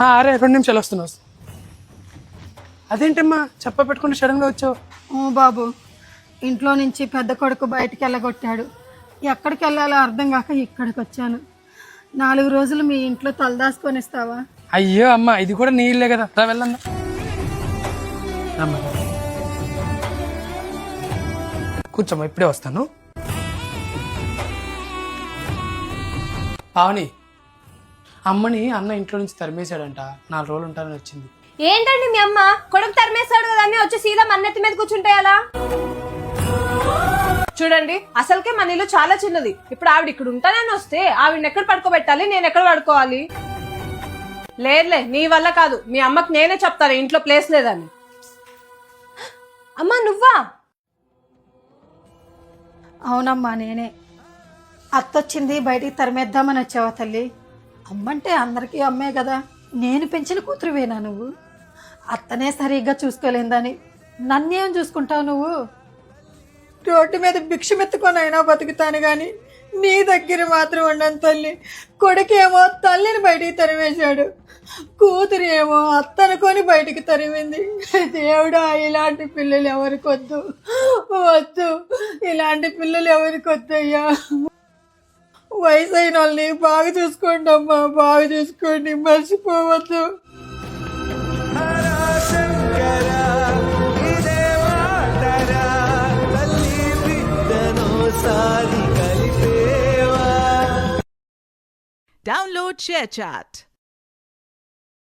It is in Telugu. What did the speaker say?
అరే 2 నిమిషాలు వస్తున్నావు. అదేంటమ్మా చెప్ప పెట్టుకుంటే సడన్గా వచ్చావు? ఓ బాబు, ఇంట్లో నుంచి పెద్ద కొడుకు బయటికి వెళ్ళగొట్టాడు. ఎక్కడికి వెళ్ళాలో అర్థం కాక ఇక్కడికి వచ్చాను. 4 రోజులు మీ ఇంట్లో తలదాసుకొని ఇస్తావా? అయ్యో అమ్మ, ఇది కూడా నీ ఇల్లే కదా, రా వెళ్ళన్నా. కూర్చోమ్మా, ఇప్పుడే వస్తాను. పావని, అమ్మని అన్న ఇంట్లో నుంచి తరిమేశాడంట, 4 రోజులు ఉంటానని వచ్చింది. ఏంటండి మీ అమ్మ కొడుకు తరిమేస్తాడు కదా అని వచ్చి సీదా మన్నెత్తి మీద కూర్చుంటే అలా? చూడండి, అసలుకే మన ఇల్లు చాలా చిన్నది. ఇప్పుడు ఆవిడ ఇక్కడ ఉంటానని వస్తే ఆవిడని ఎక్కడ పడుకోబెట్టాలి, నేను ఎక్కడ పడుకోవాలి? లేదులే, నీ వల్ల కాదు. మీ అమ్మకి నేనే చెప్తాను ఇంట్లో ప్లేస్ లేదని. అమ్మా నువ్వా? అవునమ్మా, నేనే. అత్తొచ్చింది, బయటికి తరిమేద్దామని వచ్చావా తల్లి? అమ్మంటే అందరికీ అమ్మే కదా. నేను పెంచిన కూతురువేనా నువ్వు? అత్తనే సరిగ్గా చూసుకోలేందని నన్నేం చూసుకుంటావు నువ్వు? రోడ్డు మీద భిక్షమెత్తుకొని అయినా బతుకుతాను గాని నీ దగ్గర మాత్రం ఉండను తల్లి. కొడుకేమో తల్లిని బయటికి తరిమేశాడు, కూతురు ఏమో అత్తనుకొని బయటికి తరిమింది. దేవుడా, ఇలాంటి పిల్లలు ఎవరికి వద్దు, వద్దు, ఇలాంటి పిల్లలు ఎవరికి వద్దయ్యా. వయసు అయిన వాళ్ళని బాగా చూసుకోండి అమ్మా, బాగా చూసుకోండి, మర్చిపోవద్దు. Download ShareChat.